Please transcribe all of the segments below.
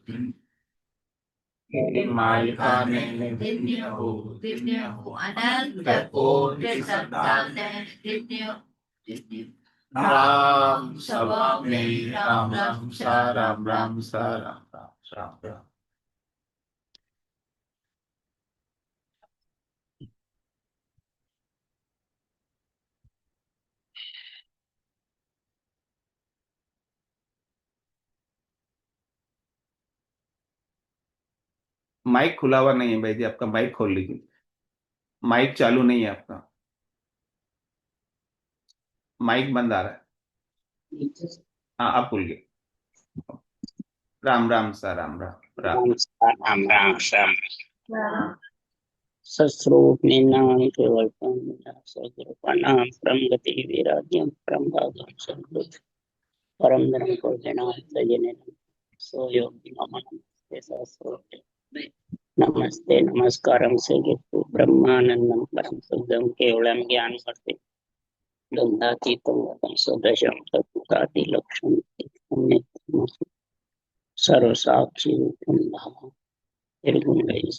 Dimyo Ananta Koti Santane Dimyo Ram Savami Ram Ram Saram Ram Saram Ram Ram। Mike खुला हुआ नहीं है भाई जी, आपका माइक खोल लीजिए। माइक चालू नहीं है आपका, माइक बंद आ रहा है। हाँ, आप बोलिए। राम राम सा राम राम राम। राम राम श्याम सस्रूप निनाम केवल सदरूपानाम परम गति विराज्यम परम भागम सद्बुद्ध परम धर्म को जना सजने सो योगी नमस्ते सहस्रोते नमस्ते नमस्कारम से ब्रह्मानंदम परम शुद्धम केवलम ज्ञान करते गंधातीतम गतम सदशम सत्ताति लक्ष्मण सर्व साक्षी रूपम धाम निर्गुण गई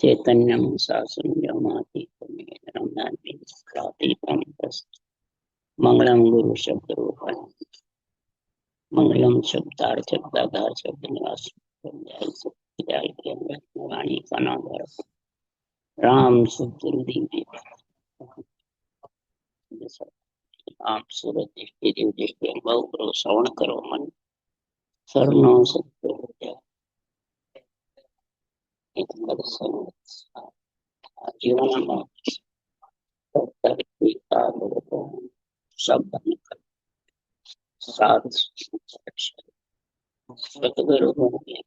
चैतन्यम सासुन्यमातीतम मंगलम गुरु शब्द रूपाय मंगलम शब्दार्थ शब्दाधार शब्द निवास वाणी का नाम राम सुखदेव आप सूरत दृष्टि देव दृष्टि बहु श्रवण करो मन शरणो सत्य जीवन सब साथ सतगुरु होंगे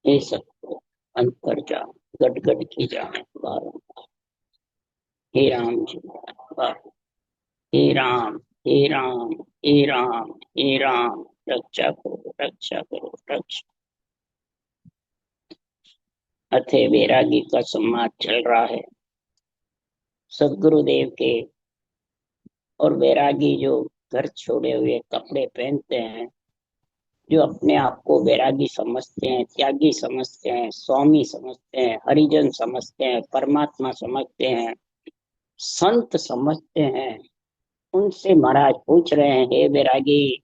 ये सबको अंतर जान गट गट की जाने बारंबार हे राम जी बार हे राम हे राम हे राम हे राम रक्षा करो रक्षा करो रक्षा। अथे वैरागी का संवाद चल रहा है सदगुरुदेव के। और वैरागी जो घर छोड़े हुए कपड़े पहनते हैं, जो अपने आप को वैरागी समझते हैं, त्यागी समझते हैं, स्वामी समझते हैं, हरिजन समझते हैं, परमात्मा समझते हैं, संत समझते हैं, उनसे महाराज पूछ रहे हैं हे वैरागी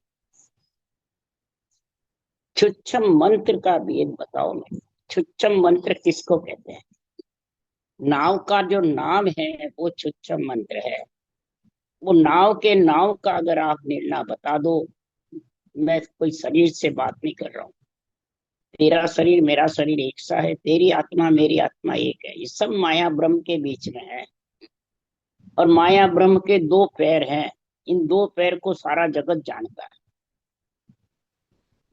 छुच्छम मंत्र का भेद बताओ। मैं छुच्छम मंत्र किसको कहते हैं? नाव का जो नाम है वो छुच्छम मंत्र है। वो नाव के नाव का अगर आप निर्णय बता दो। मैं कोई शरीर से बात नहीं कर रहा हूँ। तेरा शरीर मेरा शरीर एक सा है, तेरी आत्मा मेरी आत्मा एक है। ये सब माया ब्रह्म के बीच में है। और माया ब्रह्म के दो पैर हैं। इन दो पैर को सारा जगत जानता है।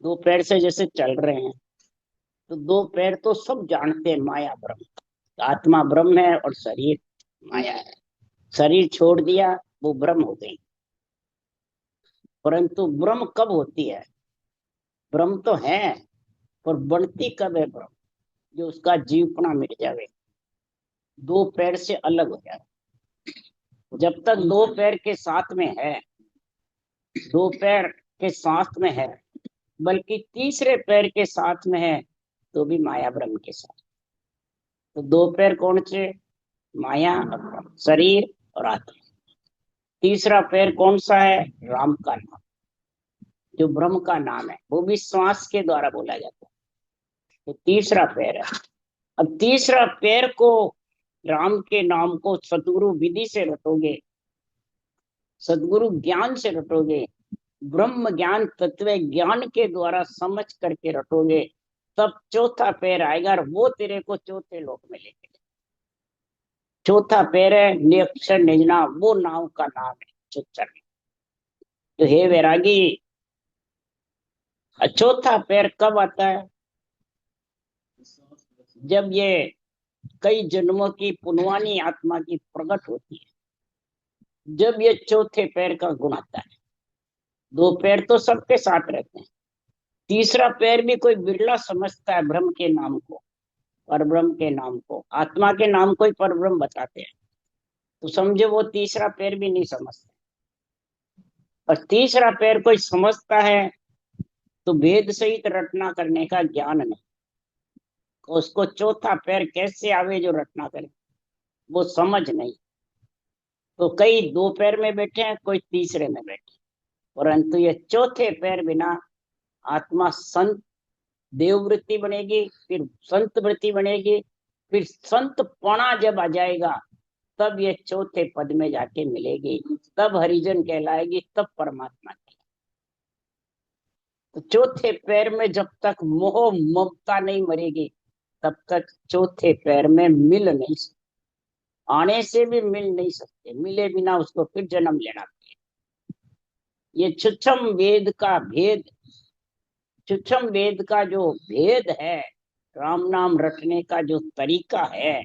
दो पैर से जैसे चल रहे हैं तो दो पैर तो सब जानते हैं माया ब्रह्म। आत्मा ब्रह्म है और शरीर माया है। शरीर छोड़ दिया वो ब्रह्म हो गई। परंतु ब्रह्म कब होती है? ब्रह्म तो है पर बनती कब है ब्रह्म? जो उसका जीवपना मिट जावे, दो पैर से अलग हो जाए। जब तक दो पैर के साथ में है, दो पैर के साथ में है, बल्कि तीसरे पैर के साथ में है तो भी माया ब्रह्म के साथ। तो दो पैर कौन से? माया, शरीर और आत्मा। तीसरा पैर कौन सा है? राम का नाम, जो ब्रह्म का नाम है। वो भी श्वास के द्वारा बोला जाता है। तो तीसरा पैर है। अब तीसरा पैर को, राम के नाम को सतगुरु विधि से रटोगे, सदगुरु ज्ञान से रटोगे, ब्रह्म ज्ञान तत्व ज्ञान के द्वारा समझ करके रटोगे, तब चौथा पैर आएगा और वो तेरे को चौथे लोक में लेके। चौथा पैर है निरक्षर निजना, वो नाव का नाम है चुच्चर। तो हे वैरागी, चौथा पैर कब आता है? जब ये कई जन्मों की पुनवानी आत्मा की प्रकट होती है, जब ये चौथे पैर का गुण आता है। दो पैर तो सबके साथ रहते हैं। तीसरा पैर भी कोई बिरला समझता है ब्रह्म के नाम को, परब्रह्म के नाम को, आत्मा के नाम को ही परब्रह्म बताते हैं। तो समझो वो तीसरा पैर भी नहीं समझते। और तीसरा पैर कोई समझता है तो भेद सहित रटना करने का ज्ञान नहीं। उसको चौथा पैर कैसे आवे जो रटना करे, वो समझ नहीं। तो कई दो पैर में बैठे हैं, कोई तीसरे में बैठे, परंतु ये चौथे पैर बिना आत्मा संत देववृत्ति बनेगी, फिर संत वृत्ति बनेगी, फिर संत पणा जब आ जाएगा तब ये चौथे पद में जाके मिलेगी, तब हरिजन कहलाएगी, तब परमात्मा कहलाएगी। तो चौथे पैर में जब तक मोह ममता नहीं मरेगी तब तक चौथे पैर में मिल नहीं सकते, आने से भी मिल नहीं सकते, मिले बिना उसको फिर जन्म लेना पड़ेगा। ये सूक्ष्म वेद का भेद, सूक्ष्म वेद का जो भेद है, राम नाम रटने का जो तरीका है,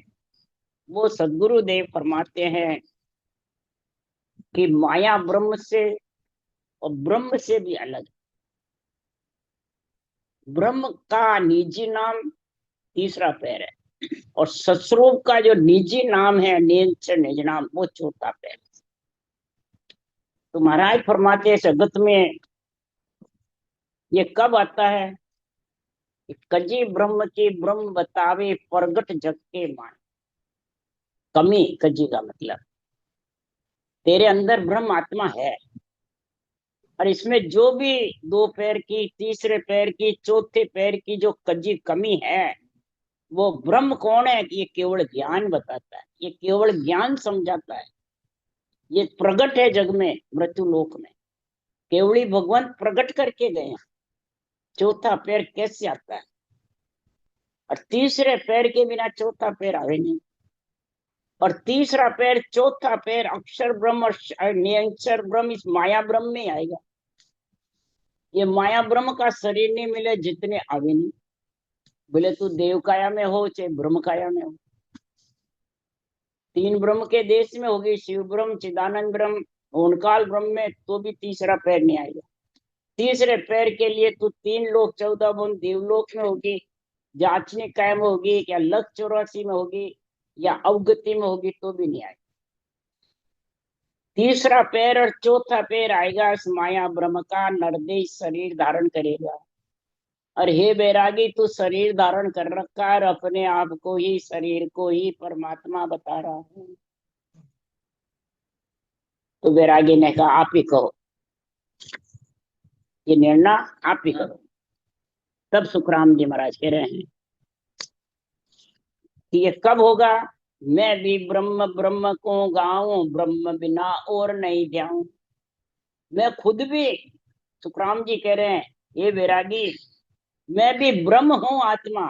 वो सदगुरुदेव फरमाते हैं कि माया ब्रह्म से और ब्रह्म से भी अलग। ब्रह्म का निजी नाम तीसरा पैर है, और सस्वरूप का जो निजी नाम है, निज नाम, वो चौथा पैर। तो महाराज फरमाते हैं जगत में ये कब आता है? कजी ब्रह्म की ब्रह्म बतावे प्रगट जग के मान। कमी कजी का मतलब तेरे अंदर ब्रह्म आत्मा है, और इसमें जो भी दो पैर की, तीसरे पैर की, चौथे पैर की जो कजी कमी है, वो ब्रह्म कौन है? ये केवल ज्ञान बताता है, ये केवल ज्ञान समझाता है। ये प्रगट है जग में, मृत्यु लोक में केवली भगवान प्रगट करके गए हैं। चौथा पैर कैसे आता है? और तीसरे पैर के बिना चौथा पैर आवे नहीं। और तीसरा पैर, चौथा पैर अक्षर ब्रह्म और निरंतर ब्रह्म, इस माया ब्रह्म में आएगा। ये माया ब्रह्म का शरीर नहीं मिले जितने आवे नहीं, बोले तू देव काया में हो चाहे ब्रह्म काया में हो, तीन ब्रह्म के देश में होगी, शिव ब्रह्म, चिदानंद ब्रह्म, ओंकार ब्रह्म में, तो भी तीसरा पैर नहीं आएगा। तीसरे पैर के लिए तू तीन लोक 14 भुवन देवलोक में होगी, जांचने कायम होगी, या लक्ष्य 84 में होगी, या अवगति में होगी, तो भी नहीं आएगी। तीसरा पैर और चौथा पैर आएगा इस माया ब्रह्म का, नरदेह शरीर धारण करेगा। और हे बैरागी, तू शरीर धारण कर रखा है और अपने आप को ही, शरीर को ही परमात्मा बता रहा है। तो बैरागी ने कहा आप ही कहो, ये निर्णय आप ही करो। तब सुखराम जी महाराज कह रहे हैं कि ये कब होगा? मैं भी ब्रह्म ब्रह्म को गाऊं, ब्रह्म बिना और नहीं जाऊं। मैं खुद भी, सुखराम जी कह रहे हैं, ये बैरागी, मैं भी ब्रह्म हूं आत्मा,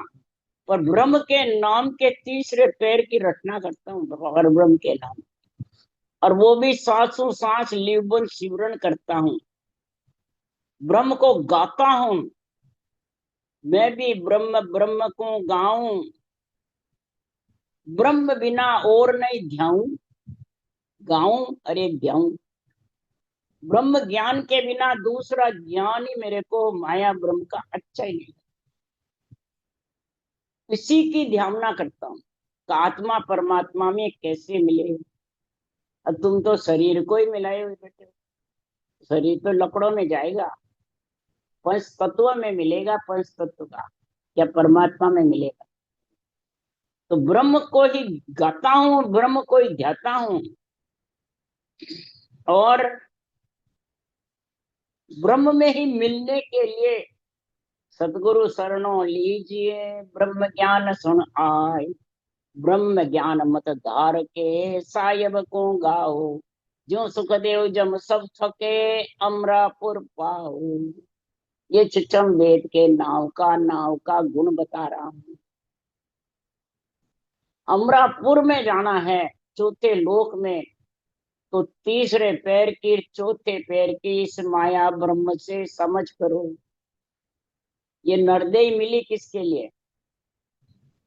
पर ब्रह्म के नाम के तीसरे पैर की रचना करता हूँ, और ब्रह्म के नाम, और वो भी सांसों सांस लिवबन सिमरन करता हूँ, ब्रह्म को गाता हूं। मैं भी ब्रह्म ब्रह्म को गाऊं, ब्रह्म बिना और नहीं ध्याऊं, गाऊं अरे ध्याऊं। ब्रह्म ज्ञान के बिना दूसरा ज्ञान ही मेरे को माया ब्रह्म का अच्छा ही नहीं। इसी की ध्याना करता हूँ, तो आत्मा परमात्मा में कैसे मिले? अब तुम तो शरीर को ही मिलाए हुए बैठे हो, शरीर तो लकड़ों में जाएगा, पंच तत्व में मिलेगा, पंच तत्व का क्या परमात्मा में मिलेगा? तो ब्रह्म को ही गाता हूं, ब्रह्म को ही ध्याता हूं, और ब्रह्म में ही मिलने के लिए सदगुरु शरणों लीजिए, ब्रह्म ज्ञान सुन आए, ब्रह्म ज्ञान मत धार के सायब को गाओ, जो सुखदेव जम सब थके अमरापुर पाओ। ये चिचम वेद के नाव का गुण बता रहा हूं। अमरापुर में जाना है, चौथे लोक में, तो तीसरे पैर की, चौथे पैर की इस माया ब्रह्म से समझ करो। ये नरदेही मिली किसके लिए?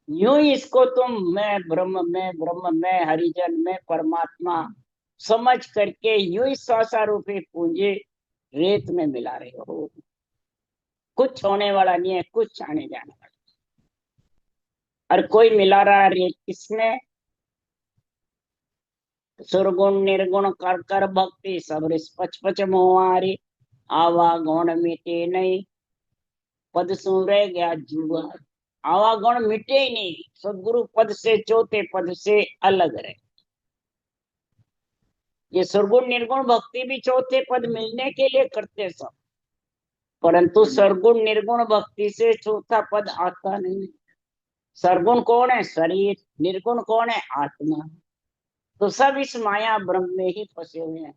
यूं ही इसको तुम मैं ब्रह्म, मैं ब्रह्म, मैं हरिजन, मैं परमात्मा समझ करके यूं ही 100 रुपये पूंजी रेत में मिला रहे हो। कुछ होने वाला नहीं है, कुछ आने जाने वाला। और कोई मिला रहा है रेत किसमें? सुरगुण निर्गुण कर कर भक्ति, सब पच पच मोहारी, आवा गुण मिटे नहीं, पद सु रह गया जुआ। आवागुण मिटे ही नहीं, सदगुरु पद से चौथे पद से अलग रहे। ये सरगुण निर्गुण भक्ति भी चौथे पद मिलने के लिए करते सब, परंतु सरगुण निर्गुण भक्ति से चौथा पद आता नहीं। सरगुण कौन है? शरीर। निर्गुण कौन है? आत्मा। तो सब इस माया ब्रह्म में ही फंसे हुए हैं।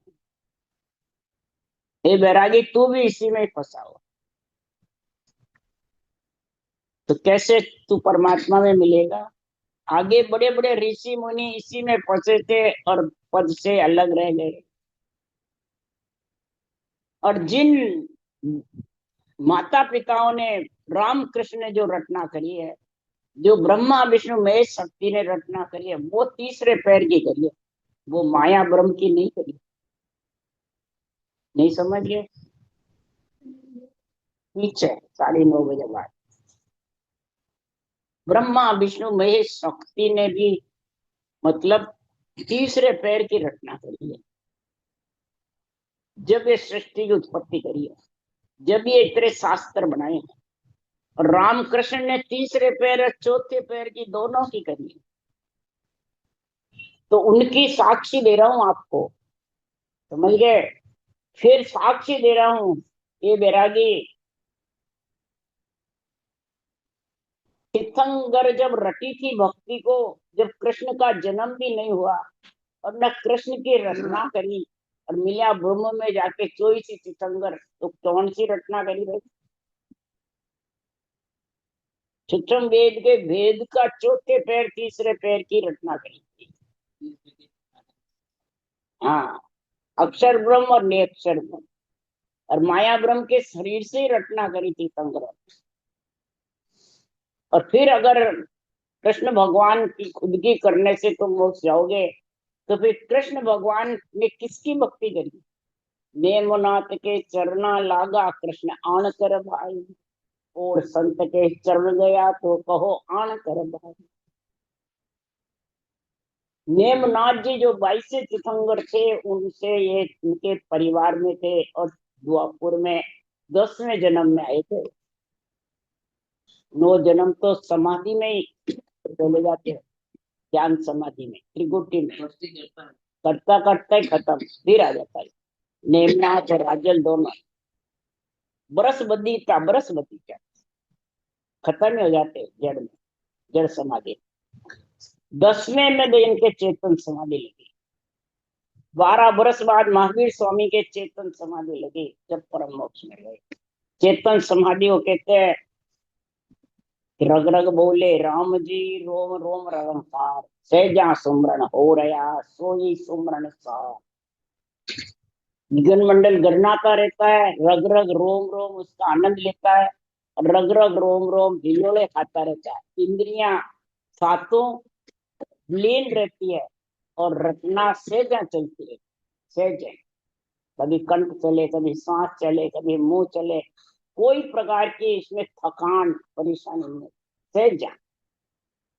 हे बैरागी, तू भी इसी में फंसा हुआ, तो कैसे तू परमात्मा में मिलेगा? आगे बड़े बड़े ऋषि मुनि इसी में फंसे थे और पद से अलग रह गए। और जिन माता पिताओं ने, राम कृष्ण ने जो रचना करी है, जो ब्रह्मा विष्णु महेश शक्ति ने रचना करी है, वो तीसरे पैर की करी है, वो माया ब्रह्म की नहीं करी। नहीं समझ गए? पीछे 9:30 बाद ब्रह्मा विष्णु महेश शक्ति ने भी मतलब तीसरे पैर की रचना करी है। जब ये सृष्टि की उत्पत्ति करी है, जब ये इतने शास्त्र बनाए हैं, और रामकृष्ण ने तीसरे पैर और चौथे पैर की दोनों की करी है, तो उनकी साक्षी दे रहा हूं आपको, समझ गए? फिर साक्षी दे रहा हूं, ये बैरागी, तीर्थंकर जब रटी थी भक्ति को, जब कृष्ण का जन्म भी नहीं हुआ और न कृष्ण की रचना करी, और मिला ब्रह्म में जाके चोई सी तीर्थंकर, तो कौन सी रचना करी भाई? सूक्ष्म वेद के भेद का चौथे पैर तीसरे पैर की रचना करी थी। हाँ, अक्षर ब्रह्म और निरक्षर ब्रह्म, और माया ब्रह्म के शरीर से ही रचना करी थी तीर्थंकर। और फिर अगर कृष्ण भगवान की खुद की करने से तुम मोक्ष जाओगे, तो फिर कृष्ण भगवान ने किसकी भक्ति करी? नेमनाथ के चरना लागा कृष्ण आन कर भाई, और संत के चरण गया तो कहो आन कर भाई। नेमनाथ जी जो 22 तीर्थंकर थे, उनसे ये उनके परिवार में थे, और द्वापुर में 10वें जन्म में आए थे। 9 जन्म तो समाधि में ही चले जाते हैं, ज्ञान समाधि में, त्रिगुटी में करता करता ही खत्म, फिर आ जाता है। नेमनाथ और राजल दोनों बरसबदी क्या खत्म ही हो जाते जड़ में, जड़ समाधि। 10वें में तो इनके चेतन समाधि लगी। 12 बरस बाद महावीर स्वामी के चेतन समाधि लगी, जब परम मोक्ष में गए। चेतन समाधि को कहते हैं रग रग बोले राम जी, रोम रोम रंकार, सहजा सुमरन हो रहा सोई सुमरन सार। निगन मंडल गरनाता रहता है, रग रग रोम रोम उसका आनंद लेता है, और रग रग रोम रोम भिलोले खाता रहता है। इंद्रियां सातों लीन रहती है, और रचना सहजा चलती है। सहज, कभी कंठ चले, कभी सांस चले, कभी मुंह चले, कोई प्रकार की इसमें थकान परेशानी नहीं। सहजा।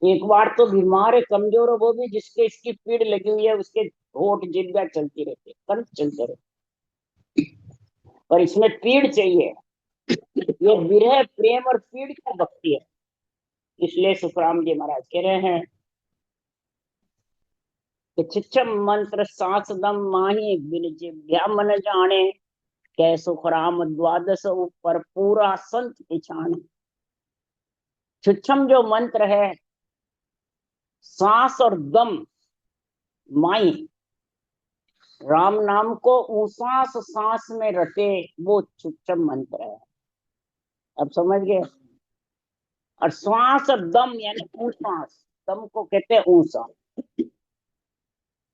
एक बार तो बीमार है, कमजोर है, वो भी जिसके इसकी पीड़ लगी हुई है, उसके होठ जिब्बा चलती रहती है, कंठ चलते रहते, पर इसमें पीड़ चाहिए। ये विरह प्रेम और पीड़ की भक्ति है। इसलिए सुखराम जी महाराज कह रहे हैं कि छिछम मंत्र सांस दम माही, बिन जिभ्या मन जाने, कै सुखराम द्वादश ऊपर पूरा संत पिछाने। छिछम जो मंत्र है, सांस और दम माई, राम नाम को सांस सांस में रटे, वो छिछम मंत्र है। अब समझ गए? और श्वास और दम यानी ऊंसास, दम को कहते हैं ऊंसा।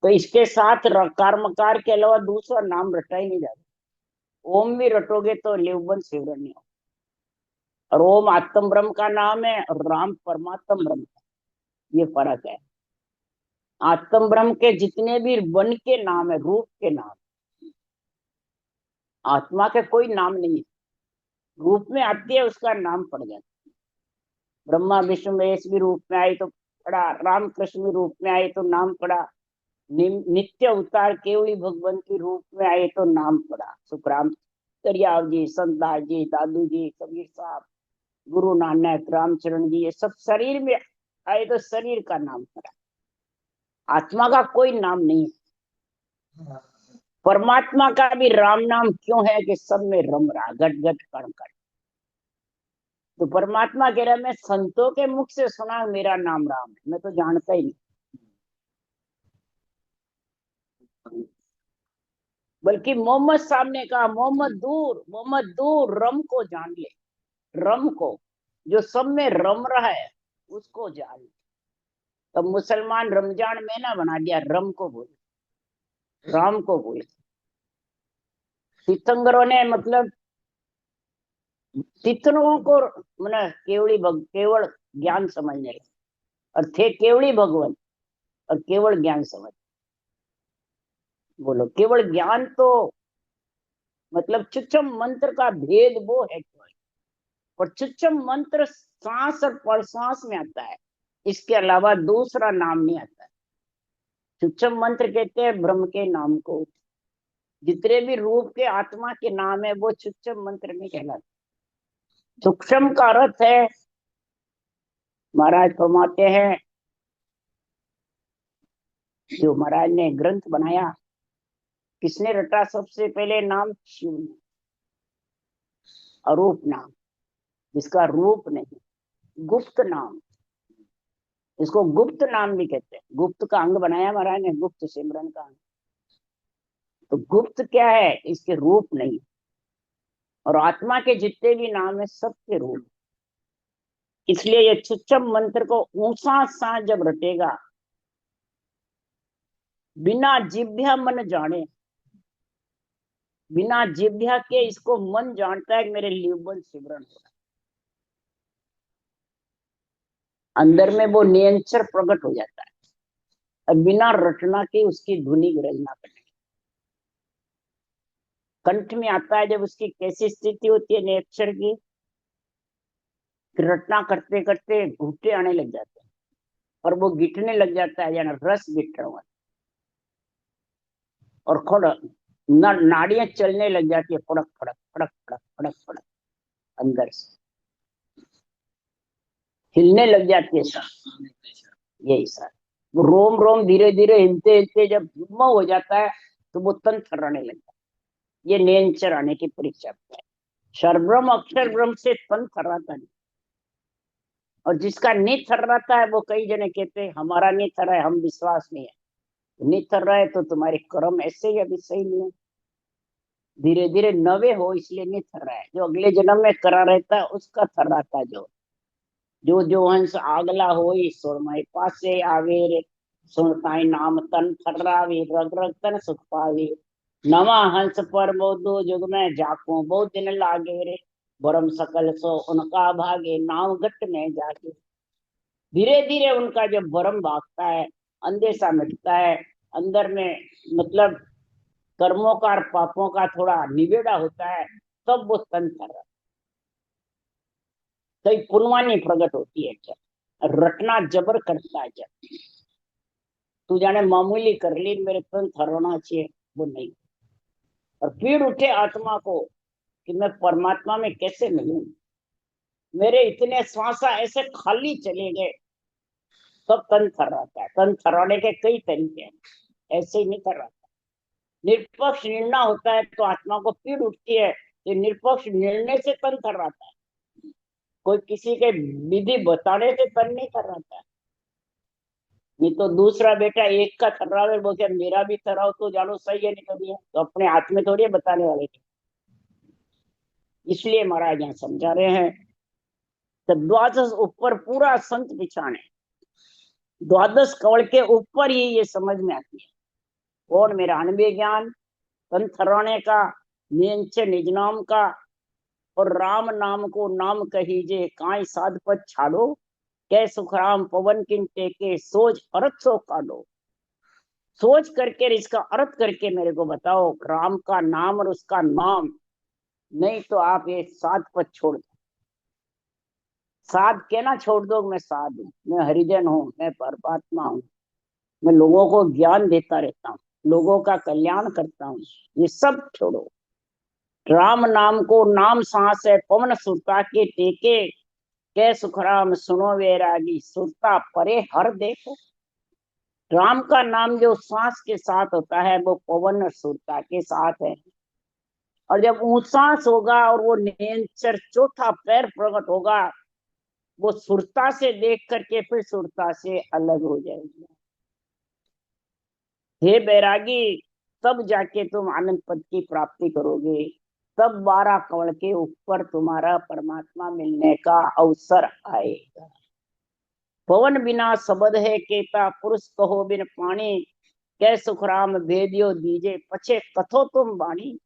तो इसके साथ रकार मकार के अलावा दूसरा नाम रटा ही नहीं जाता। ओम भी रटोगे तो लिवबन शिवरण नहीं हो। और ओम आत्म ब्रह्म का नाम है, और राम परमात्म ब्रह्म का, ये फर्क है। आत्म ब्रह्म के जितने भी वन के नाम है, रूप के नाम, आत्मा के कोई नाम नहीं है, रूप में आती है उसका नाम पड़ जाता है। ब्रह्मा विष्णु महेश भी रूप में आई तो पड़ा, राम कृष्ण भी रूप में आए तो नाम पड़ा, नित्य अवतार केवली भगवान के रूप में आए तो नाम पड़ा। सुखराम, दरियाव जी, संतदास जी, दादू जी, कबीर साहब, गुरु नानक, रामचरण जी, ये सब शरीर में आए तो शरीर का नाम करा, आत्मा का कोई नाम नहीं है। परमात्मा का भी राम नाम क्यों है कि सब में रम रहा, घट घट कण कण। तो परमात्मा कह रहा मैं संतों के मुख से सुना मेरा नाम राम है, मैं तो जानता ही नहीं। बल्कि मोहम्मद साहब ने कहा मोहम्मद दूर रम को जान ले, रम को, जो सब में रम रहा है उसको जान ले। तब मुसलमान रमजान महीना बना दिया, रम को भूल, राम को भूल। तीर्थंकरों ने मतलब तीर्थंकरों को मतलब केवल ज्ञान समझने लगे, और थे केवली भगवान और केवल ज्ञान समझ। बोलो केवल ज्ञान तो मतलब चुच्चम मंत्र का भेद वो है केवल, और चुच्चम मंत्र सांस और प्रश्वास में आता है, इसके अलावा दूसरा नाम नहीं आता है। चुच्चम मंत्र कहते हैं ब्रह्म के नाम को, जितने भी रूप के आत्मा के नाम है वो चुच्चम मंत्र में कहलाते। सूक्ष्म का अर्थ है, महाराज फरमाते हैं, जो महाराज ने ग्रंथ बनाया, किसने रटा सबसे पहले नाम? शिव ने। अरूप नाम, जिसका रूप नहीं, गुप्त नाम, इसको गुप्त नाम भी कहते हैं। गुप्त का अंग बनाया महाराज ने, गुप्त सिमरन का अंग। तो गुप्त क्या है? इसके रूप नहीं। और आत्मा के जितने भी नाम है सबके रूप। इसलिए ये चुच्चम मंत्र को ऊंचा सा जब रटेगा, बिना जिभ्या मन जाने, बिना जिभ्या के इसको मन जानता है कि मेरे लिवबल सिमरन हो रहा है, अंदर में वो नियंचर प्रकट हो जाता है। और बिना रटना के उसकी धुनी विरजना करने, कंठ में आता है जब उसकी कैसी स्थिति होती है नियंचर की, रटना करते करते घुट्टे आने लग जाते हैं और वो गिटने लग जाता है, यानी रस गिट रहा है, और खुद नाड़ियां चलने लग जाती है, फड़क फड़क फड़क फड़क फड़क फड़क, अंदर से हिलने लग जाती है सर। यही सर, वो रोम रोम धीरे धीरे हिलते हिलते जब धुआं हो जाता है तो वो तन थर्राने लगता है। ये नियंचर आने की परीक्षा है। सर्वब्रह्म अक्षर ब्रह्म से तन थर्राता नहीं, और जिसका नहीं थर्राता है वो कई जने कहते हैं हमारा नहीं थर्रा है, हम विश्वास नहीं है। नहीं थर्रा है तो तुम्हारे कर्म ऐसे ही अभी सही नहीं है, धीरे धीरे नवे हो इसलिए नहीं थर्रा है। जो अगले जन्म में करा रहता है उसका थर्राता जो जो जो हंस आगला होई सोरमाई पासे आवे रे, सुनताई नाम तन थर्रावे, रग रग तन सुख पावे। नवा हंस पर दो जुग में जाको बहुत दिन लागे रे, बरम सकल सो उनका भागे नाव घट में जाके। धीरे धीरे उनका जब भरम भागता है, अंदेशा मिटता है, अंदर में मतलब कर्मों का और पापों का थोड़ा निवेड़ा होता है, तब वो तन थर्रा, कई पुनवानी प्रकट होती है। क्या रटना जबर करता है, जब तू जाने मामूली कर ली मेरे तन थर्राना चाहिए, वो नहीं। और पीड़ उठे आत्मा को कि मैं परमात्मा में कैसे मिलूं, मेरे इतने श्वासा ऐसे खाली चले गए, तब तन थर्राता है। तन थर्राने के कई तरीके हैं, ऐसे ही नहीं थर्राता। निष्पक्ष निर्णय होता है तो आत्मा को पीड़ उठती है, ये निष्पक्ष निर्णय से तन थर्राता है, कोई किसी के विधि बताने से तन नहीं थर्राता है। नहीं तो दूसरा बेटा एक का थर्रावे, वो क्या मेरा भी थर्राओ तो जानो सही है, नहीं तो नहीं है, तो अपने हाथ में थोड़ी बताने वाले थे। इसलिए महाराज यहाँ समझा रहे हैं, तो द्वादश ऊपर पूरा संत बिछाने, द्वादश कवल के ऊपर ही ये समझ में आती है। और मेरा अनबे ज्ञान तन थर्राने का, नियंच निज नाम का, और राम नाम को नाम कहीजे काई साध पद छाड़ो, कै सुखराम पवन किन टेके सोच अर्थ सो काटो। सोच करके इसका अर्थ करके मेरे को बताओ राम का नाम और उसका नाम, नहीं तो आप ये साध पद छोड़ दो। साध कहना छोड़ दो, मैं साध हूँ, मैं हरिजन हूँ, मैं परमात्मा हूँ, मैं लोगों को ज्ञान देता रहता हूँ, लोगों का कल्याण करता हूँ, ये सब छोड़ो। राम नाम को नाम सांस है पवन सुता के टेके, कै सुखराम सुनो वैरागी, सुरता परे हर देखो। राम का नाम जो श्वास के साथ होता है वो पवन और सुरता के साथ है। और जब ऊंचास होगा और वो निरंतर चौथा पैर प्रकट होगा, वो सुरता से देख करके फिर सुरता से अलग हो जाएगी। हे बैरागी, तब जाके तुम आनंद पद की प्राप्ति करोगे, तब 12 कमल के ऊपर तुम्हारा परमात्मा मिलने का अवसर आएगा। पवन बिना शब्द है केता, पुरुष कहो बिन पानी, कै सुखराम भेदियो दीजे, पछे कथो तुम वाणी।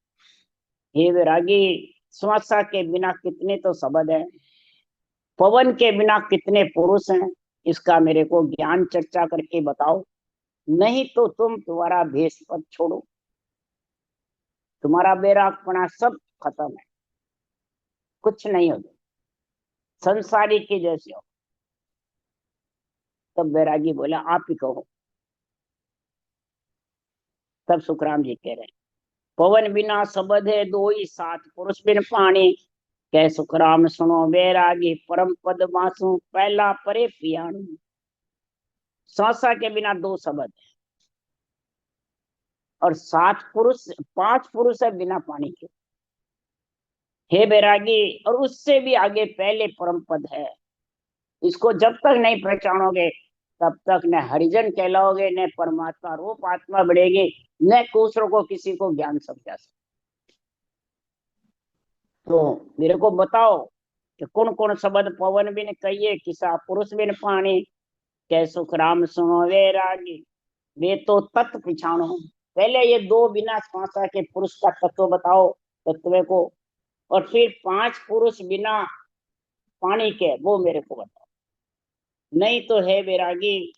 हे वैरागी, श्वासा के बिना कितने तो शब्द है, पवन के बिना कितने पुरुष हैं, इसका मेरे को ज्ञान चर्चा करके बताओ, नहीं तो तुम तुम्हारा भेष पद छोड़ो, तुम्हारा बैरागपना सब खत्म है, कुछ नहीं होगा, संसारी के जैसे हो। तब बैरागी बोला आप ही कहो। तब सुखराम जी कह रहे हैं, पवन बिना शब्द है दो ही साथ, पुरुष बिन पानी, कै सुखराम सुनो बैरागी, परम पद वासु पहला परे पियाणु। श्वासा के बिना 2 शब्द है और 7 पुरुष 5 पुरुष है बिना पानी के। हे बैरागी, और उससे भी आगे पहले परम पद है, इसको जब तक नहीं पहचानोगे तब तक न हरिजन कहलाओगे, न परमात्मा रूप आत्मा बढ़ेगी, न दूसरों को किसी को ज्ञान समझा सकते। तो मेरे को बताओ कि कौन कौन शब्द पवन बिन कहिए, किसा पुरुष बिन पानी, कै सुखराम सुनो वैरागी, वे तो तत्व पिछाणो। पहले ये 2 बिना श्वासा के पुरुष का तत्व बताओ, तत्व को, और फिर 5 पुरुष बिना पानी के वो मेरे को बताओ। नहीं तो है वैरागी,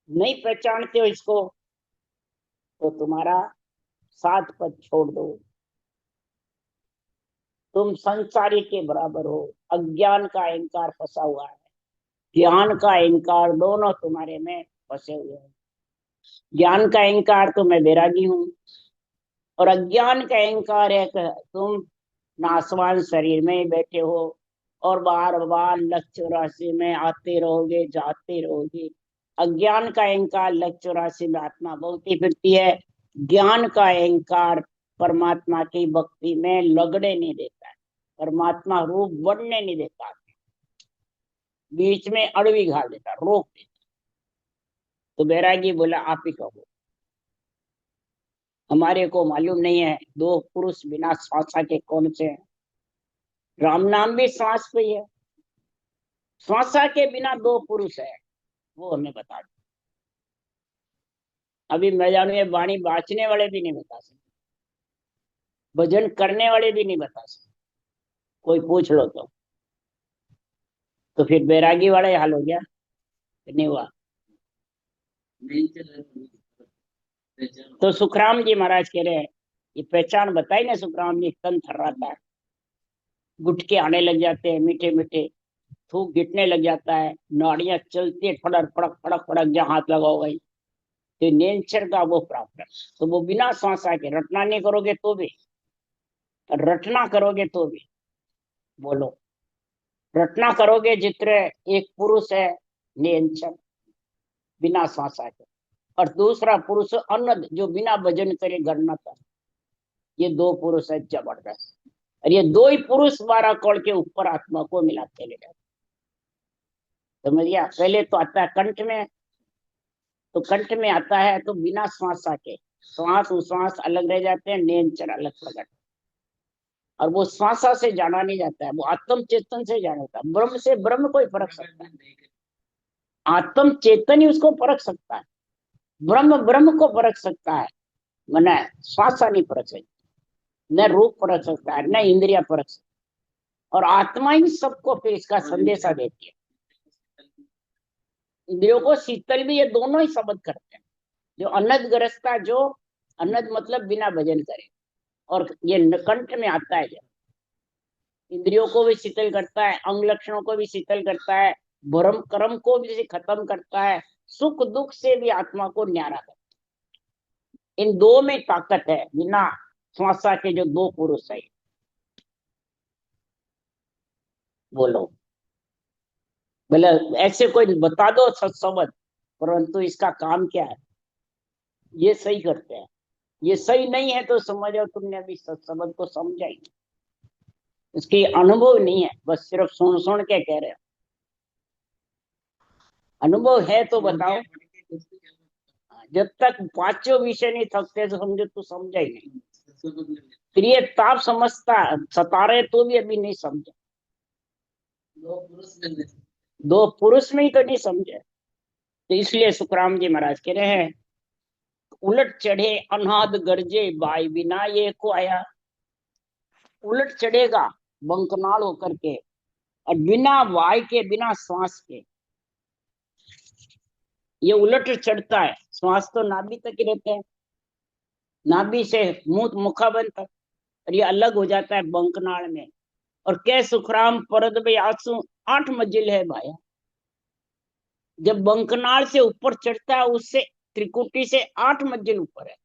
नहीं पहचानते हो इसको तो तुम्हारा 7 पद छोड़ दो, तुम संसारी के बराबर हो। अज्ञान का अहंकार फंसा हुआ है, ज्ञान का अहंकार, दोनों तुम्हारे में फंसे हुए हैं। ज्ञान का अहंकार तो मैं वैरागी हूं, और अज्ञान का अहंकार है कि तुम नासवान शरीर में ही बैठे हो और बार बार लक्ष्य चौरासी में आते रहोगे जाते रहोगे। अज्ञान का अहंकार लक्ष्य चौरासी में आत्मा बोलती फिरती है, ज्ञान का अहंकार परमात्मा की भक्ति में लगने नहीं देता है, परमात्मा रूप बढ़ने नहीं देता, बीच में अड़वी घाल देता, रोक देता। तो बैरागी बोला आप ही कहो, हमारे को मालूम नहीं है 2 पुरुष बिना श्वासा के कौन से हैं। राम नाम भी श्वास पे ही है, श्वासा के बिना 2 पुरुष है, वो हमें बता दो। अभी मैदान में वाणी बांचने वाले भी नहीं बता सकते, भजन करने वाले भी नहीं बता सकते, कोई पूछ लो तो फिर बैरागी वाला ही हाल हो गया, नहीं हुआ। तो सुखराम जी महाराज कह रहे हैं, ये पहचान बताई ना सुखराम जी, तन थर्राता है, गुटके आने लग जाते हैं मीठे मीठे, थूक गिरने लग जाता है, नाड़ियां चलती है फड़क फड़क फड़क फड़क, जहां हाथ लगाओ गई। तो नेचर का वो प्राप्त है, तो वो बिना सांस आके रटना नहीं करोगे तो भी, रटना करोगे तो भी, बोलो, रटना करोगे जितने एक पुरुष है नियंचन बिना सांस आके, और दूसरा पुरुष अन्नद जो बिना भजन करे गणना कर, ये 2 पुरुष है जबरदस्त। और ये 2 ही पुरुष 12 कौड़ के ऊपर आत्मा को मिलाते ले जाते। समझ गया? पहले तो आता है कंठ में, तो कंठ में आता है तो बिना श्वास आके श्वास उश्वास अलग रह जाते हैं, नियंत्रण अलग प्रकट, और वो श्वासा से जाना नहीं जाता है, वो आत्म चेतन से जाना होता है। ब्रह्म से ब्रह्म कोई फर्क सकता है, आत्म चेतन ही उसको परख सकता है, ब्रह्म ब्रह्म को परख सकता है, मने श्वासा नहीं परख सकता, न रूप परख सकता है, न इंद्रिया परख सकता है, और आत्मा ही सबको फिर इसका संदेशा देती है। इंद्रियों को शीतल भी ये दोनों ही शब्द करते हैं, जो अनद ग्रस्ता, जो अनद मतलब बिना भजन करे, और ये कंठ में आता है, जब इंद्रियों को भी शीतल करता है, अंग लक्षणों को भी शीतल करता है, भ्रम कर्म को भी खत्म करता है, सुख दुख से भी आत्मा को न्यारा करता है। इन 2 में ताकत है, बिना श्वासा के जो 2 पुरुष है। बोलो, बोले ऐसे कोई बता दो सत्संग, परंतु इसका काम क्या है, ये सही करते हैं, ये सही नहीं है तो समझो तुमने अभी सत्संग को समझा ही नहीं। इसकी अनुभव नहीं है, बस सिर्फ सुन सुन के कह रहे हो। अनुभव है तो बताओ। जब तक पांचों विषय नहीं थकते तो समझो तू समझा ही नहीं। फिर ये ताप समझता सता रहे तो भी अभी नहीं समझा। दो पुरुष में ही तो नहीं समझे। तो इसलिए सुखराम जी महाराज कह रहे हैं, उलट चढ़े अनाद गरजे बाई बिना ये को आया। उलट चढ़ेगा बंकनाल होकर के, और बिना वाय के, बिना श्वास के ये उलट चढ़ता है। श्वास तो नाभि तक ही रहते हैं, नाभि से मुंह मुखाबंद तक, और ये अलग हो जाता है बंकनाल में। और कै सुखराम परद भाई आंसू 8 मंजिल है भाई। जब बंकनाल से ऊपर चढ़ता है उससे त्रिकुटी से 8 मंजिल ऊपर है।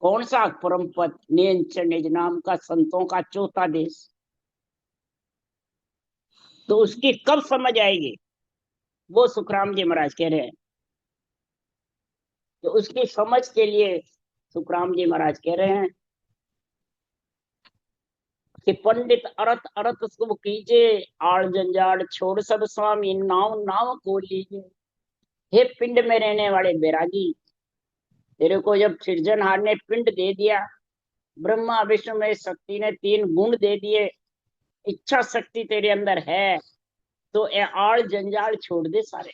कौन सा? परम पद निज नाम का, संतों का चौथा देश। तो उसकी कब समझ आएगी, वो सुखराम जी महाराज कह रहे हैं। तो उसकी समझ के लिए सुखराम जी महाराज कह रहे हैं कि पंडित अरत अरत को कीजिए, आड़ जंजाड़ छोड़ सब स्वामी नाव नाव को लीजिए। हे पिंड में रहने वाले बैरागी, तेरे को जब सृजनहार ने पिंड दे दिया, ब्रह्मा विष्णु में शक्ति ने 3 गुण दे दिए, इच्छा शक्ति तेरे अंदर है, तो ये आड़ जंजाल छोड़ दे सारे।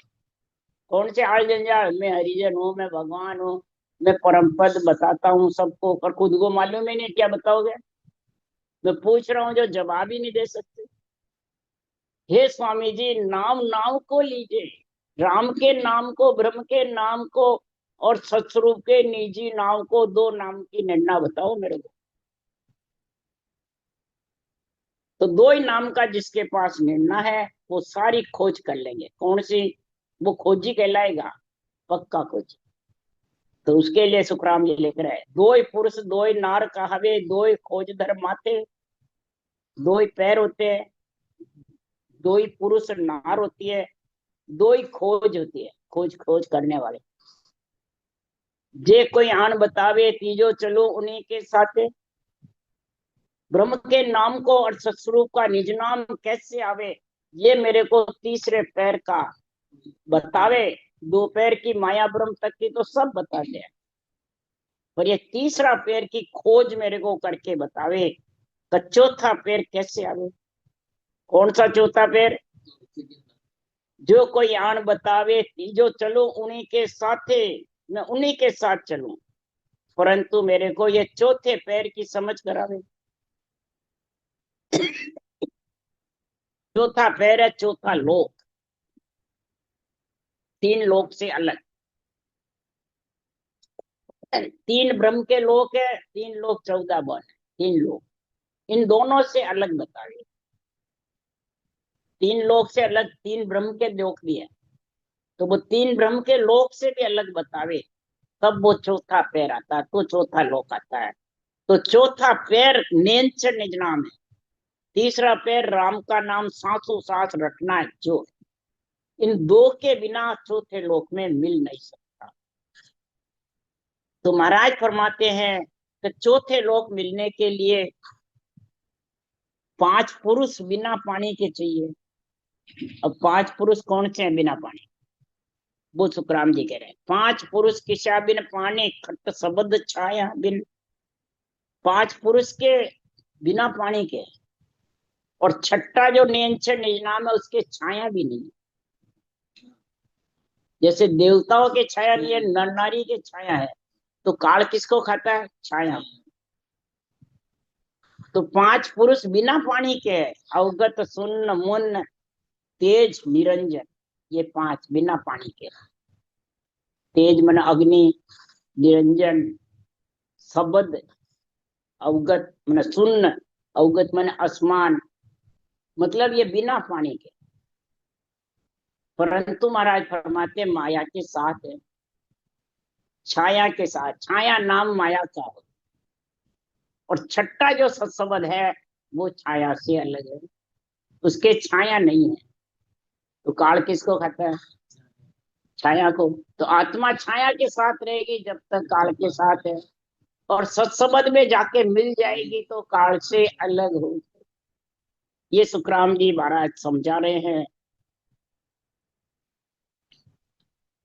कौन से आड़ जंजाल? मैं हरिजन हूँ, मैं भगवान हूँ, मैं परम पद बताता हूँ सबको, पर खुद को मालूम ही नहीं, क्या बताओगे? मैं पूछ रहा हूँ जो जवाब ही नहीं दे सकते। हे स्वामी जी, नाम नाम को लीजिए, राम के नाम को, ब्रह्म के नाम को, और सतस्वरूप के निजी नाम को, 2 नाम की निर्णय बताओ मेरे को। तो 2 ही नाम का जिसके पास निर्णय है वो सारी खोज कर लेंगे। कौन सी? वो खोजी कहलाएगा, पक्का खोजी। तो उसके लिए सुखराम जी लिख रहे हैं, 2 ही पुरुष 2 ही नार कहावे, 2 ही खोज धर माते। 2 ही पैर होते हैं, 2 ही पुरुष नार होती है, 2 ही खोज होती है, खोज खोज करने वाले। जे कोई आन बतावे तीजो चलो उन्हीं के साथे। ब्रह्म के नाम को और सतस्वरूप का निज नाम कैसे आवे, ये मेरे को तीसरे पैर का बतावे। 2 पैर की माया ब्रह्म तक की तो सब बताते हैं, पर ये तीसरा पैर की खोज मेरे को करके बतावे, तो चौथा पैर कैसे आवे। कौन सा चौथा पैर? जो कोई आन बतावे तीजो चलो उन्हीं के साथे, मैं उन्हीं के साथ चलूं, परंतु मेरे को ये चौथे पैर की समझ करावे। चौथा पैर है चौथा लोक, 3 लोक से अलग। 3 ब्रह्म के लोक है, 3 लोक 14 वन है, 3 लोक इन दोनों से अलग बतावे। 3 लोक से अलग 3 ब्रह्म के लोक भी है, तो वो 3 ब्रह्म के लोक से भी अलग बतावे, तब वो चौथा पैर आता है, तो चौथा लोक आता है। तो चौथा पैर नेंच निज नाम है, तीसरा पैर राम का नाम सांसों सांस रखना है जो। इन 2 के बिना चौथे लोक में मिल नहीं सकता। तो महाराज फरमाते हैं कि चौथे लोक मिलने के लिए 5 पुरुष बिना पानी के चाहिए। अब 5 पुरुष कौन से हैं बिना पानी? वो सुखराम जी कह रहे हैं, 5 पुरुष किसा बिन पानी, खट शब्द छाया बिन। 5 पुरुष के बिना पानी के, और छठा जो नियंत्रण निज नाम है उसके छाया भी नहीं। जैसे देवताओं के छाया नहीं है, नर नारी के छाया है, तो काल किसको खाता है? छाया। तो 5 पुरुष बिना पानी के है, अवगत सुन्न मुन्न तेज निरंजन, ये 5 बिना पानी के। तेज मन अग्नि, निरंजन शब्द, अवगत मन सुन्न, अवगत मन आसमान, मतलब ये बिना पानी के। परंतु महाराज फरमाते माया के साथ है, छाया के साथ। छाया नाम माया का हो, और छठा जो सत्संग है वो छाया से अलग है। उसके छाया नहीं है, तो काल किसको खाता है? छाया को। तो आत्मा छाया के साथ रहेगी जब तक काल के साथ है, और सत्संबंध में जाके मिल जाएगी तो काल से अलग हो। ये सुखराम जी महाराज समझा रहे हैं।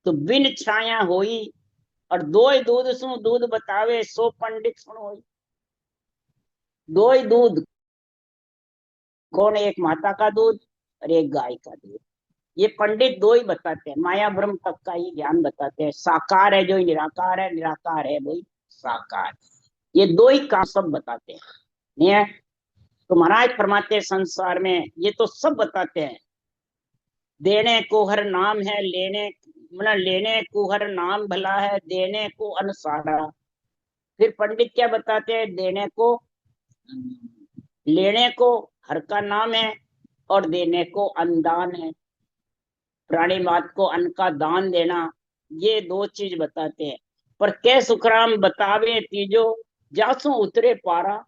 तो बिन छाया होई, और दो ही दूध सु दूध बतावे, सो पंडित सुन होई। दो ही दूध, कौन? एक माता का दूध और एक गाय का दूध। ये पंडित दो ही बताते हैं, माया ब्रह्म तक का ही ज्ञान बताते हैं। साकार है जो निराकार है, निराकार है वही साकार। ये दो ही काम सब बताते हैं, नहीं है? तो महाराज फरमाते हैं संसार में ये तो सब बताते हैं। देने को हर नाम है, लेने मतलब लेने को हर नाम भला है, देने को अनसारा। फिर पंडित क्या बताते हैं? देने को, लेने को हर का नाम है, और देने को अनुदान है। प्राणी मात को अन्न का दान देना, ये दो चीज बताते हैं। पर कै सुखराम बतावे तीजो, जासू उतरे पारा।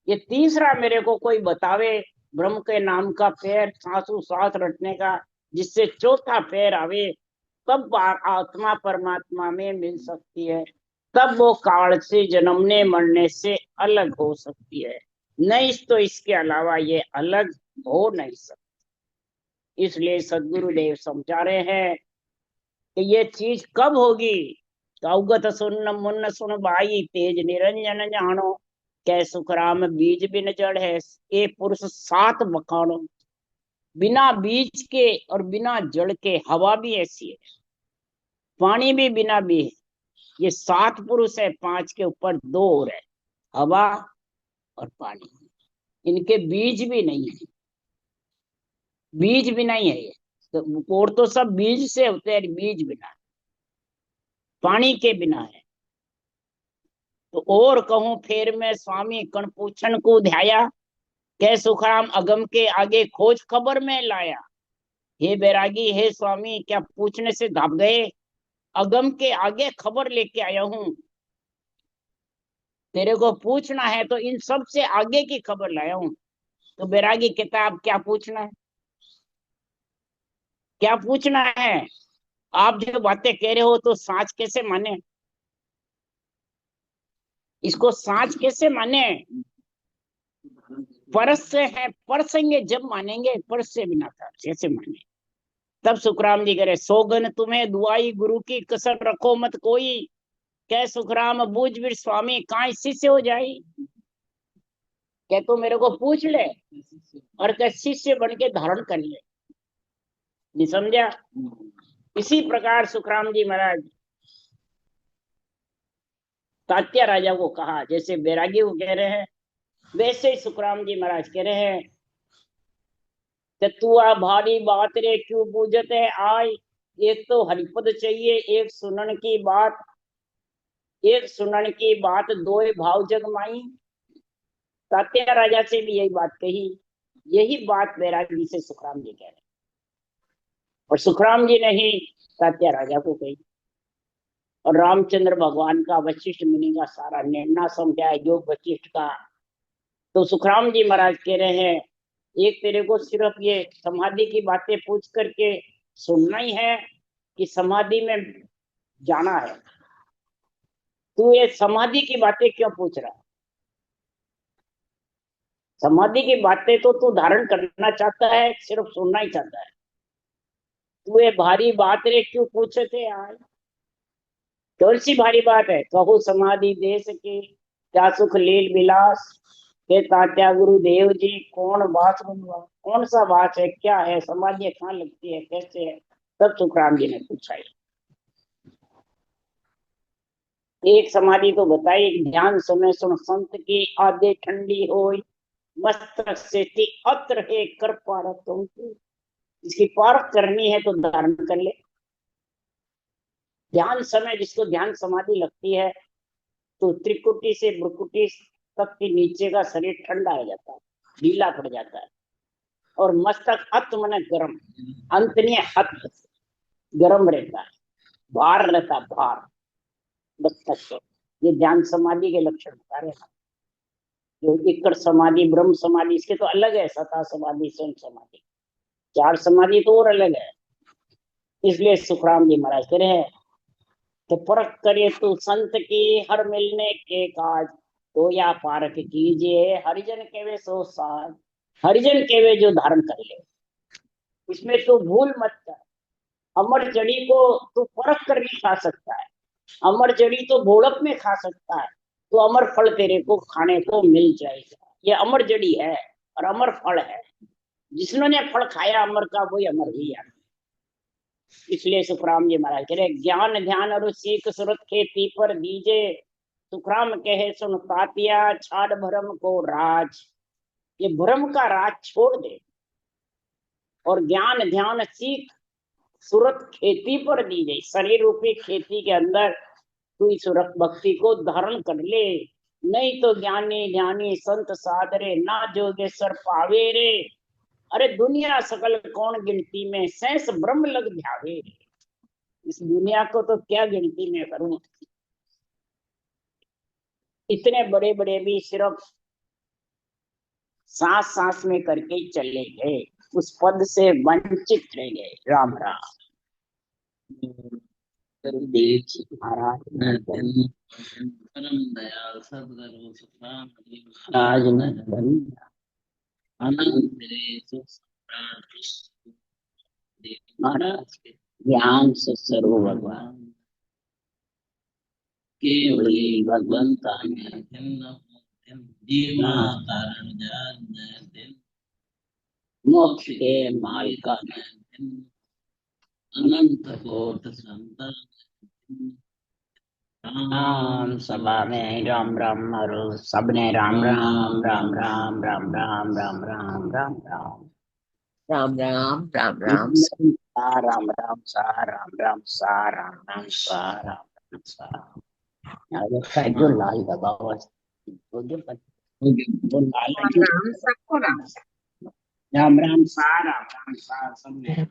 ये तीसरा मेरे को कोई बतावे, ब्रह्म के नाम का पैर, सांसू सांस रटने का, जिससे चौथा पैर आवे, तब आत्मा परमात्मा में मिल सकती है। तब वो काल से, जन्मने मरने से अलग हो सकती है। नहीं तो इसके अलावा ये अलग हो नहीं सकती। इसलिए सदगुरुदेव समझा रहे हैं कि ये चीज कब होगी? अवगत सुन मुन्न सुन भाई, तेज निरंजन जानो, कै सुखराम बीज बिन जड़ है, ए पुरुष सात बखानो। बिना बीज के और बिना जड़ के हवा भी ऐसी है, पानी भी बिना भी है। ये सात पुरुष है, पांच के ऊपर दो और है, हवा और पानी। इनके बीज भी नहीं है, बीज बिना ही है ये। तो और तो सब बीज से होते हैं, बीज बिना, पानी के बिना है। तो और कहूं फिर मैं स्वामी कण पूछन को ध्याया, कै सुखराम अगम के आगे खोज खबर में लाया। हे बैरागी, हे स्वामी, क्या पूछने से घाब गए? अगम के आगे खबर लेके आया हूं। तेरे को पूछना है तो इन सब से आगे की खबर लाया हूं। तो बैरागी कहता अब क्या पूछना है? क्या पूछना है? आप जो बातें कह रहे हो तो साच कैसे माने? इसको साच कैसे माने? परस से है, परसेंगे जब मानेंगे, परस से बिना था कैसे माने? तब सुखराम जी करे, सोगन तुम्हें दुआई, गुरु की कसर रखो मत कोई। कै सुखराम बूझ वीर स्वामी, कहा शिष्य हो जाई। क्या तू मेरे को पूछ ले और क्या शिष्य बन के धारण कर ले? नहीं समझा? इसी प्रकार सुखराम जी महाराज तात्या राजा को कहा, जैसे बैरागी को कह रहे हैं, वैसे ही सुखराम जी महाराज कह रहे हैं, तू भारी बात रे क्यों पूछते है आय। एक तो हरिपद चाहिए, एक सुनन की बात, एक सुनन की बात, दो भाव जगमाई। तात्या राजा से भी यही बात कही, यही बात बैरागी से सुखराम जी कह रहे हैं। और सुखराम जी ने ही तात्या राजा को कही। और रामचंद्र भगवान का वशिष्ठ मुनि का सारा निर्णय समझा है, योग वशिष्ठ का। तो सुखराम जी महाराज कह रहे हैं, एक तेरे को सिर्फ ये समाधि की बातें पूछ करके सुनना ही है कि समाधि में जाना है? तू ये समाधि की बातें क्यों पूछ रहा है? समाधि की बातें तो तू धारण करना चाहता है, सिर्फ सुनना ही चाहता है। तू ये भारी बात रे क्यों पूछे थे आज? कौन सी भारी बात है? कहू समाधि देश की, क्या सुख लील विलास। के तात्या गुरुदेव जी, कौन बात बनवा, कौन सा बात है, क्या है समाधि, कहाँ लगती है, कैसे है? तब सुखराम जी ने पूछा। एक समाधि तो बताई, ध्यान समय सुन संत की, आधे ठंडी हो मस्तक से अत्र है कर पारक तुमको। इसकी पारक करनी है तो धारण कर ले। ध्यान समय, जिसको ध्यान समाधि लगती है, तो त्रिकुटी से भ्रुकुटी तक के नीचे का शरीर ठंडा हो जाता है, ढीला पड़ जाता है। और मस्तक अत मन गर्म, अंत नहीं हत, गर्म रहता है, भार रहता है, भार मस्तक को। ये ध्यान समाधि के लक्षण बता रहे हैं। जो इकड़ समाधि, ब्रह्म समाधि, इसके तो अलग है, सता समाधि, स्वयं समाधि, चार समाधि तो और अलग है। इसलिए सुखराम जी महाराज कह रहे हैं तो परख करे तू संत की, हर मिलने के काज, तो या पारख कीजिए, हरिजन केवे सो साज। हरिजन केवे जो धारण कर ले, इसमें तू भूल मत कर। अमर जड़ी को तू परख कर नहीं खा सकता है, अमर जड़ी तो भोड़प में खा सकता है, तो अमर फल तेरे को खाने को मिल जाएगा। ये अमर जड़ी है और अमर फल है, जिसने फल खाया अमर का वही अमर ही है। इसलिए सुखराम जी महाराज कह रहे ज्ञान ध्यान और सीख सुरत खेती पर दीजे, सुखराम कहे सुन तातिया, छाड़ भरम को राज। ये भ्रम का राज छोड़ दे और ज्ञान ध्यान सीख सुरत खेती पर दी गई, शरीर रूपी खेती के अंदर तू इस सुरत भक्ति को धारण कर ले। नहीं तो ज्ञानी ध्यानी संत साधरे, ना जोगेश्वर पावे रे। अरे दुनिया सकल कौन गिनती में, सहस ब्रह्म लग ध्यावे रे। इस दुनिया को तो क्या गिनती में करूं, इतने बड़े बड़े भी सिर्फ सांस सांस में करके चले गए, उस पद से वंचित रह गए। राम राम। गुरुदेव जी महाराज परम दयाल सदगुरु सुखराम जी आज न अनंत रे सुख प्राण कृष्ण देव महाराज के ज्ञान से सर्व भगवान, केवली भगवंता में जीवा कारण जान दिन मोक्ष के माल का अनंत कोट संतान राम सभा में राम राम और सबने राम राम राम राम राम राम राम राम राम राम राम राम राम राम सा राम राम सा राम राम सा राम राम सा राम राम सा। जो लाल दबा हुआ वो जो लाल राम सबको राम राम राम सा राम राम सा सबने